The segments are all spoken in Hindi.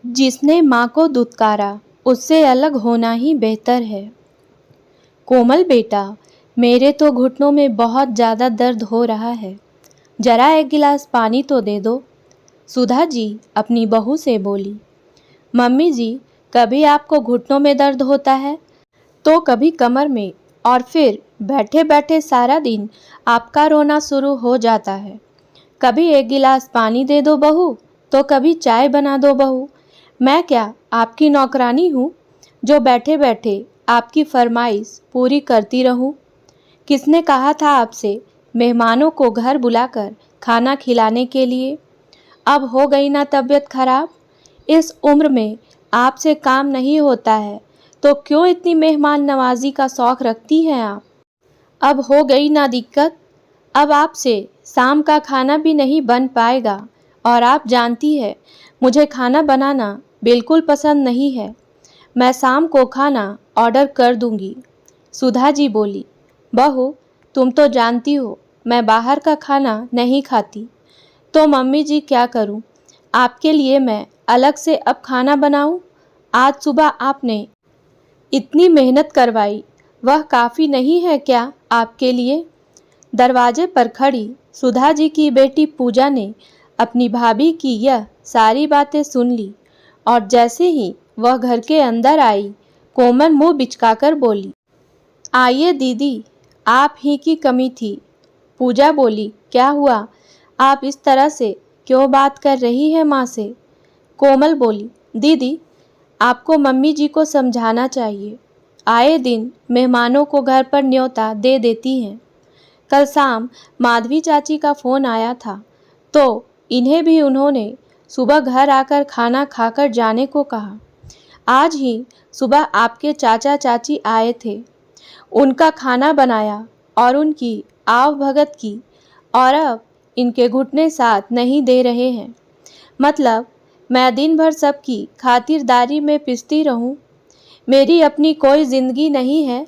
जिसने माँ को दुत्कारा उससे अलग होना ही बेहतर है। कोमल बेटा, मेरे तो घुटनों में बहुत ज़्यादा दर्द हो रहा है, जरा एक गिलास पानी तो दे दो। सुधा जी अपनी बहू से बोली। मम्मी जी, कभी आपको घुटनों में दर्द होता है तो कभी कमर में, और फिर बैठे बैठे सारा दिन आपका रोना शुरू हो जाता है। कभी एक गिलास पानी दे दो बहू, तो कभी चाय बना दो बहू। मैं क्या आपकी नौकरानी हूँ जो बैठे बैठे आपकी फरमाइश पूरी करती रहूँ? किसने कहा था आपसे मेहमानों को घर बुलाकर खाना खिलाने के लिए? अब हो गई ना तबीयत खराब? इस उम्र में आपसे काम नहीं होता है तो क्यों इतनी मेहमान नवाजी का शौक रखती हैं आप? अब हो गई ना दिक्कत? अब आपसे शाम का खाना भी नहीं बन पाएगा, और आप जानती है मुझे खाना बनाना बिल्कुल पसंद नहीं है। मैं शाम को खाना ऑर्डर कर दूंगी। सुधा जी बोली। बहू, तुम तो जानती हो मैं बाहर का खाना नहीं खाती, तो मम्मी जी क्या करूं? आपके लिए मैं अलग से अब खाना बनाऊं? आज सुबह आपने इतनी मेहनत करवाई, वह काफ़ी नहीं है क्या आपके लिए? दरवाजे पर खड़ी सुधा जी की बेटी पूजा ने अपनी भाभी की यह सारी बातें सुन ली, और जैसे ही वह घर के अंदर आई, कोमल मुंह बिचकाकर बोली, आइए दीदी, आप ही की कमी थी। पूजा बोली, क्या हुआ? आप इस तरह से क्यों बात कर रही हैं माँ से? कोमल बोली, दीदी, आपको मम्मी जी को समझाना चाहिए। आए दिन मेहमानों को घर पर न्योता दे देती हैं। कल शाम माधवी चाची का फ़ोन आया था, तो इन्हें भी उन्होंने सुबह घर आकर खाना खाकर जाने को कहा। आज ही सुबह आपके चाचा चाची आए थे, उनका खाना बनाया और उनकी आव भगत की, और अब इनके घुटने साथ नहीं दे रहे हैं। मतलब मैं दिन भर सबकी खातिरदारी में पिसती रहूं? मेरी अपनी कोई ज़िंदगी नहीं है,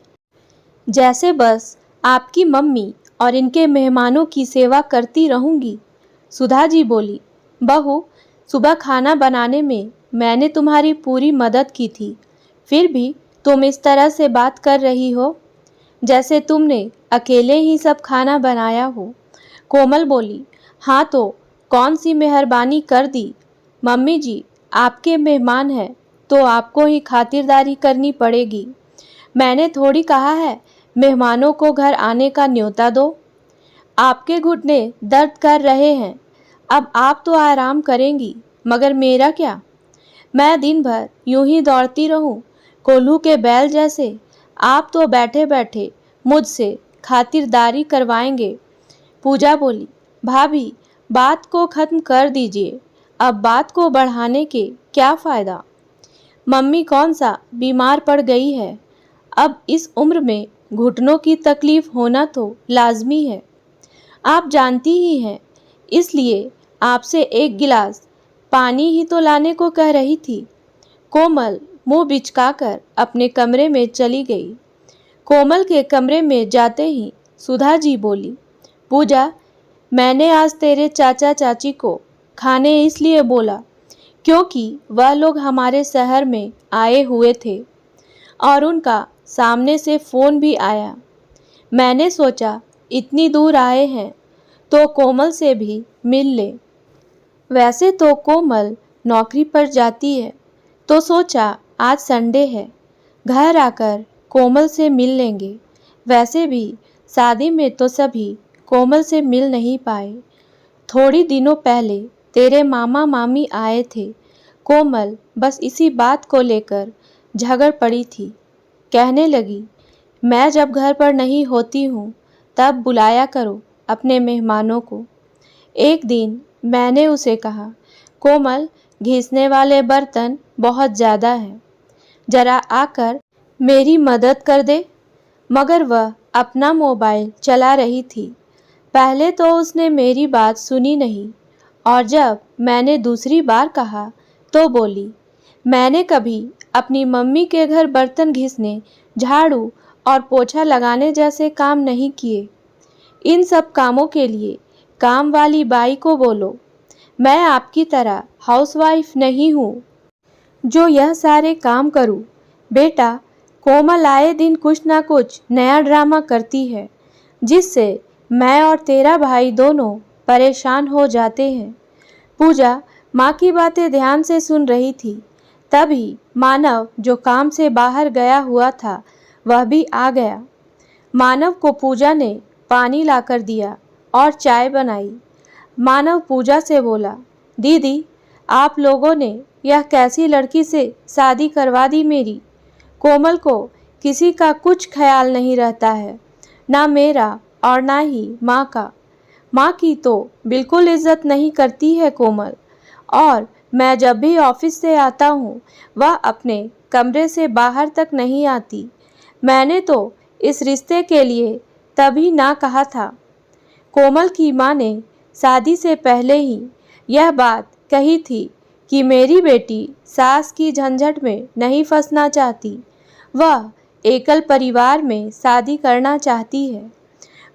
जैसे बस आपकी मम्मी और इनके मेहमानों की सेवा करती रहूंगी। सुधा जी बोली, बहू, सुबह खाना बनाने में मैंने तुम्हारी पूरी मदद की थी, फिर भी तुम इस तरह से बात कर रही हो जैसे तुमने अकेले ही सब खाना बनाया हो। कोमल बोली, हाँ तो कौन सी मेहरबानी कर दी? मम्मी जी, आपके मेहमान हैं तो आपको ही खातिरदारी करनी पड़ेगी। मैंने थोड़ी कहा है मेहमानों को घर आने का न्योता दो। आपके घुटने दर्द कर रहे हैं, अब आप तो आराम करेंगी, मगर मेरा क्या? मैं दिन भर यूं ही दौड़ती रहूं कोल्हू के बैल जैसे? आप तो बैठे बैठे मुझसे खातिरदारी करवाएंगे। पूजा बोली, भाभी, बात को ख़त्म कर दीजिए, अब बात को बढ़ाने के क्या फ़ायदा? मम्मी कौन सा बीमार पड़ गई है? अब इस उम्र में घुटनों की तकलीफ़ होना तो लाजमी है, आप जानती ही हैं, इसलिए आपसे एक गिलास पानी ही तो लाने को कह रही थी। कोमल मुंह बिचकाकर अपने कमरे में चली गई। कोमल के कमरे में जाते ही सुधा जी बोली, पूजा, मैंने आज तेरे चाचा चाची को खाने इसलिए बोला क्योंकि वह लोग हमारे शहर में आए हुए थे और उनका सामने से फ़ोन भी आया। मैंने सोचा इतनी दूर आए हैं तो कोमल से भी मिल ले। वैसे तो कोमल नौकरी पर जाती है, तो सोचा आज संडे है, घर आकर कोमल से मिल लेंगे। वैसे भी शादी में तो सभी कोमल से मिल नहीं पाए। थोड़ी दिनों पहले तेरे मामा मामी आए थे, कोमल बस इसी बात को लेकर झगड़ पड़ी थी। कहने लगी, मैं जब घर पर नहीं होती हूँ तब बुलाया करो अपने मेहमानों को। एक दिन मैंने उसे कहा, कोमल, घिसने वाले बर्तन बहुत ज़्यादा हैं, जरा आकर मेरी मदद कर दे। मगर वह अपना मोबाइल चला रही थी। पहले तो उसने मेरी बात सुनी नहीं, और जब मैंने दूसरी बार कहा तो बोली, मैंने कभी अपनी मम्मी के घर बर्तन घिसने, झाड़ू और पोछा लगाने जैसे काम नहीं किए। इन सब कामों के लिए काम वाली बाई को बोलो। मैं आपकी तरह हाउसवाइफ नहीं हूँ। जो यह सारे काम करूं। बेटा, कोमल आए दिन कुछ ना कुछ नया ड्रामा करती है, जिससे मैं और तेरा भाई दोनों परेशान हो जाते हैं। पूजा माँ की बातें ध्यान से सुन रही थी। तभी मानव, जो काम से बाहर गया हुआ था, वह भी आ गया। मानव को पूजा ने पानी लाकर दिया और चाय बनाई। मानव पूजा से बोला, दीदी, आप लोगों ने यह कैसी लड़की से शादी करवा दी मेरी। कोमल को किसी का कुछ ख्याल नहीं रहता है, ना मेरा और ना ही माँ का। माँ की तो बिल्कुल इज्जत नहीं करती है कोमल, और मैं जब भी ऑफिस से आता हूँ वह अपने कमरे से बाहर तक नहीं आती। मैंने तो इस रिश्ते के लिए तभी ना कहा था। कोमल की माँ ने शादी से पहले ही यह बात कही थी कि मेरी बेटी सास की झंझट में नहीं फंसना चाहती, वह एकल परिवार में शादी करना चाहती है।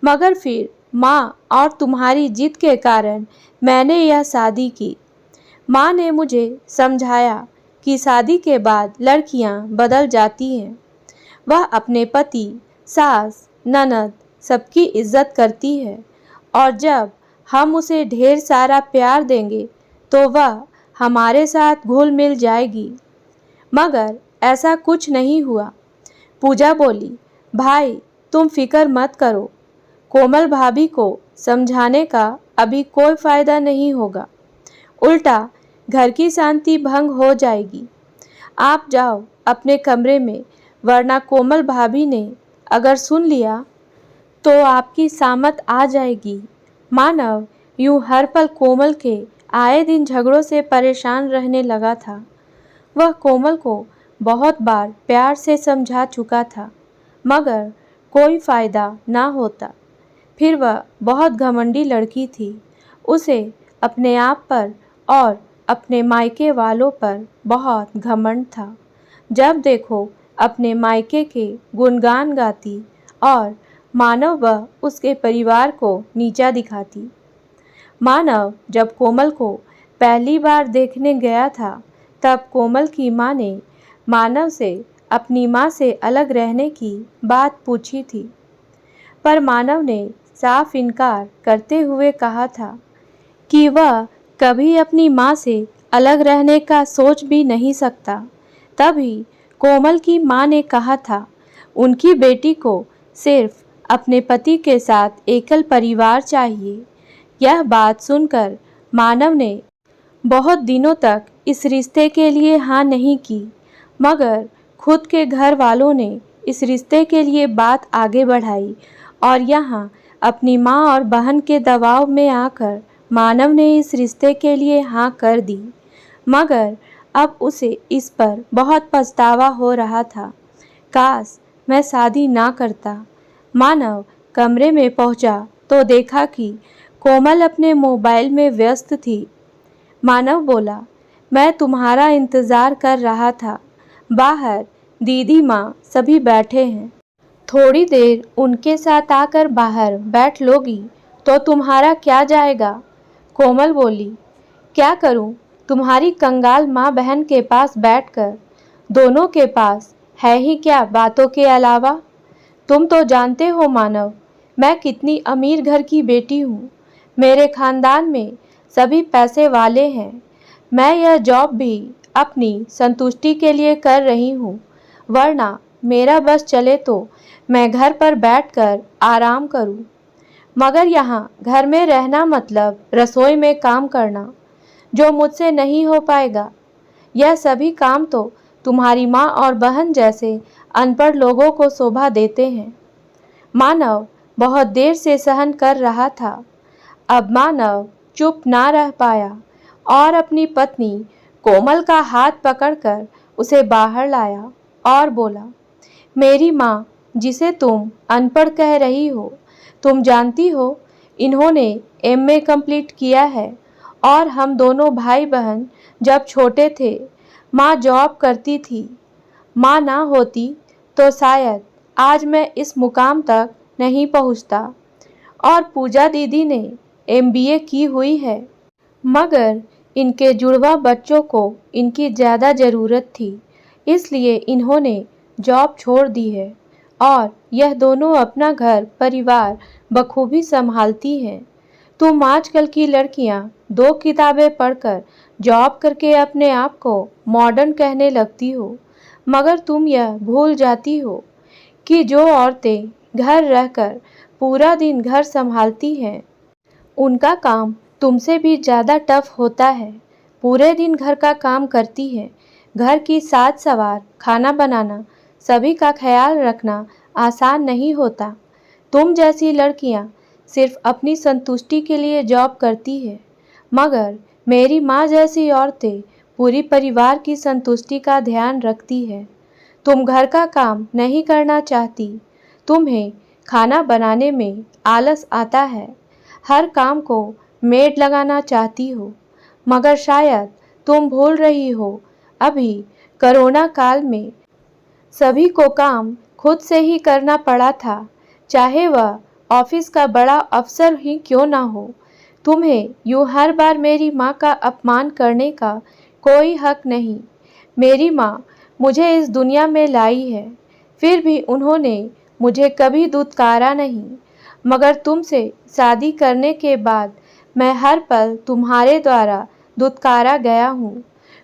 मगर फिर माँ और तुम्हारी जिद के कारण मैंने यह शादी की। माँ ने मुझे समझाया कि शादी के बाद लड़कियाँ बदल जाती हैं। वह अपने पति, सास, ननद सबकी इज्जत करती है, और जब हम उसे ढेर सारा प्यार देंगे तो वह हमारे साथ घुल मिल जाएगी। मगर ऐसा कुछ नहीं हुआ। पूजा बोली, भाई तुम फिक्र मत करो, कोमल भाभी को समझाने का अभी कोई फायदा नहीं होगा, उल्टा घर की शांति भंग हो जाएगी। आप जाओ अपने कमरे में, वरना कोमल भाभी ने अगर सुन लिया तो आपकी सामत आ जाएगी। मानव यूं हर पल कोमल के आए दिन झगड़ों से परेशान रहने लगा था। वह कोमल को बहुत बार प्यार से समझा चुका था, मगर कोई फायदा ना होता। फिर वह बहुत घमंडी लड़की थी। उसे अपने आप पर और अपने मायके वालों पर बहुत घमंड था। जब देखो अपने मायके के गुणगान गाती और मानव व उसके परिवार को नीचा दिखाती। मानव जब कोमल को पहली बार देखने गया था, तब कोमल की माँ ने मानव से अपनी माँ से अलग रहने की बात पूछी थी, पर मानव ने साफ इनकार करते हुए कहा था कि वह कभी अपनी माँ से अलग रहने का सोच भी नहीं सकता। तभी कोमल की माँ ने कहा था, उनकी बेटी को सिर्फ अपने पति के साथ एकल परिवार चाहिए। यह बात सुनकर मानव ने बहुत दिनों तक इस रिश्ते के लिए हाँ नहीं की, मगर खुद के घर वालों ने इस रिश्ते के लिए बात आगे बढ़ाई और यहाँ अपनी माँ और बहन के दबाव में आकर मानव ने इस रिश्ते के लिए हाँ कर दी। मगर अब उसे इस पर बहुत पछतावा हो रहा था। काश मैं शादी ना करता। मानव कमरे में पहुंचा तो देखा कि कोमल अपने मोबाइल में व्यस्त थी। मानव बोला, मैं तुम्हारा इंतज़ार कर रहा था। बाहर दीदी माँ सभी बैठे हैं। थोड़ी देर उनके साथ आकर बाहर बैठ लोगी तो तुम्हारा क्या जाएगा। कोमल बोली, क्या करूं, तुम्हारी कंगाल माँ बहन के पास बैठकर। दोनों के पास है ही क्या बातों के अलावा। तुम तो जानते हो मानव, मैं कितनी अमीर घर की बेटी हूँ। मेरे खानदान में सभी पैसे वाले हैं। मैं यह जॉब भी अपनी संतुष्टि के लिए कर रही हूँ, वरना मेरा बस चले तो मैं घर पर बैठकर आराम करूँ। मगर यहाँ घर में रहना मतलब रसोई में काम करना, जो मुझसे नहीं हो पाएगा। यह सभी काम तो तुम्हारी माँ और बहन जैसे अनपढ़ लोगों को शोभा देते हैं। मानव बहुत देर से सहन कर रहा था। अब मानव चुप ना रह पाया और अपनी पत्नी कोमल का हाथ पकड़कर उसे बाहर लाया और बोला, मेरी माँ जिसे तुम अनपढ़ कह रही हो, तुम जानती हो इन्होंने एमए कंप्लीट किया है, और हम दोनों भाई बहन जब छोटे थे माँ जॉब करती थी। माँ ना होती तो शायद आज मैं इस मुकाम तक नहीं पहुँचता। और पूजा दीदी ने एमबीए की हुई है, मगर इनके जुड़वा बच्चों को इनकी ज़्यादा ज़रूरत थी, इसलिए इन्होंने जॉब छोड़ दी है और यह दोनों अपना घर परिवार बखूबी संभालती हैं। तुम आजकल की लड़कियां 2 किताबें पढ़कर जॉब करके अपने आप को मॉडर्न कहने लगती हो, मगर तुम यह भूल जाती हो कि जो औरतें घर रहकर पूरा दिन घर संभालती हैं, उनका काम तुमसे भी ज़्यादा टफ होता है। पूरे दिन घर का काम करती है, घर की साज सवार, खाना बनाना, सभी का ख्याल रखना आसान नहीं होता। तुम जैसी लड़कियां सिर्फ अपनी संतुष्टि के लिए जॉब करती है, मगर मेरी माँ जैसी औरतें पूरी परिवार की संतुष्टि का ध्यान रखती है। तुम घर का काम नहीं करना चाहती, तुम्हें खाना बनाने में आलस आता है, हर काम को मेड लगाना चाहती हो, मगर शायद तुम भूल रही हो अभी कोरोना काल में सभी को काम खुद से ही करना पड़ा था, चाहे वह ऑफिस का बड़ा अफसर ही क्यों ना हो। तुम्हें यूँ हर बार मेरी माँ का अपमान करने का कोई हक नहीं। मेरी माँ मुझे इस दुनिया में लाई है, फिर भी उन्होंने मुझे कभी दुत्कारा नहीं, मगर तुमसे शादी करने के बाद मैं हर पल तुम्हारे द्वारा दुत्कारा गया हूँ।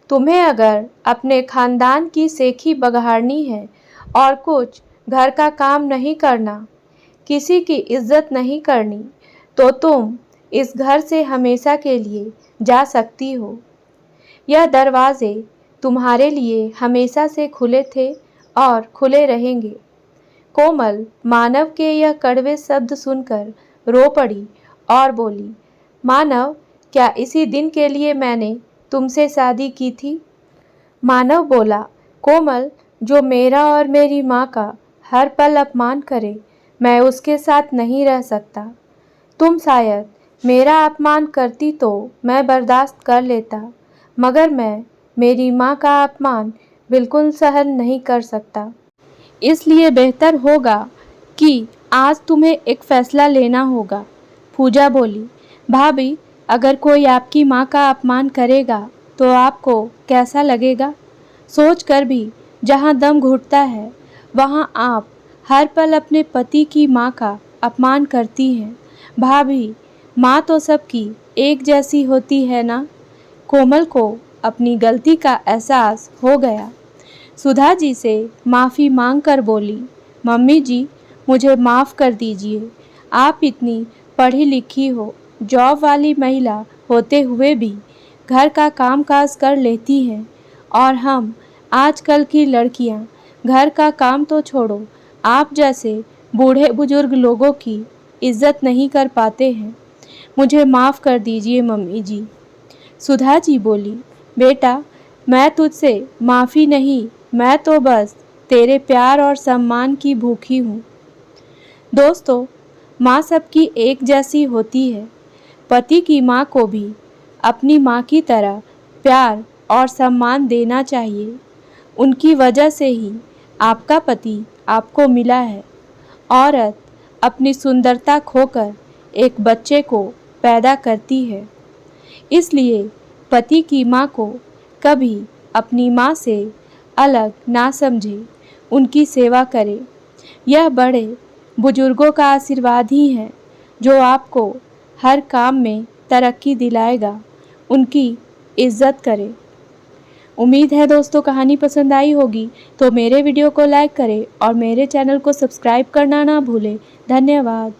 तुम्हें अगर अपने खानदान की सेखी बघाड़नी है और कुछ घर का काम नहीं करना, किसी की इज्जत नहीं करनी, तो तुम इस घर से हमेशा के लिए जा सकती हो। यह दरवाजे तुम्हारे लिए हमेशा से खुले थे और खुले रहेंगे। कोमल मानव के यह कड़वे शब्द सुनकर रो पड़ी और बोली, मानव, क्या इसी दिन के लिए मैंने तुमसे शादी की थी? मानव बोला, कोमल, जो मेरा और मेरी माँ का हर पल अपमान करे, मैं उसके साथ नहीं रह सकता। तुम शायद मेरा अपमान करती तो मैं बर्दाश्त कर लेता, मगर मैं मेरी माँ का अपमान बिल्कुल सहन नहीं कर सकता। इसलिए बेहतर होगा कि आज तुम्हें एक फैसला लेना होगा। पूजा बोली, भाभी, अगर कोई आपकी माँ का अपमान करेगा तो आपको कैसा लगेगा? सोचकर भी जहाँ दम घुटता है, वहाँ आप हर पल अपने पति की माँ का अपमान करती हैं। भाभी, माँ तो सबकी एक जैसी होती है ना? कोमल को अपनी गलती का एहसास हो गया। सुधा जी से माफ़ी मांगकर बोली, मम्मी जी, मुझे माफ़ कर दीजिए। आप इतनी पढ़ी लिखी हो, जॉब वाली महिला होते हुए भी घर का कामकाज कर लेती हैं, और हम आजकल की लड़कियां घर का काम तो छोड़ो, आप जैसे बूढ़े बुजुर्ग लोगों की इज्जत नहीं कर पाते हैं। मुझे माफ़ कर दीजिए मम्मी जी। सुधा जी बोली, बेटा, मैं तुझसे माफ़ी नहीं, मैं तो बस तेरे प्यार और सम्मान की भूखी हूँ। दोस्तों, माँ सबकी एक जैसी होती है। पति की माँ को भी अपनी माँ की तरह प्यार और सम्मान देना चाहिए। उनकी वजह से ही आपका पति आपको मिला है। औरत अपनी सुंदरता खोकर एक बच्चे को पैदा करती है, इसलिए पति की माँ को कभी अपनी माँ से अलग ना समझे, उनकी सेवा करे। यह बड़े बुजुर्गों का आशीर्वाद ही है जो आपको हर काम में तरक्की दिलाएगा। उनकी इज्जत करें। उम्मीद है दोस्तों कहानी पसंद आई होगी, तो मेरे वीडियो को लाइक करें और मेरे चैनल को सब्सक्राइब करना ना भूलें। धन्यवाद।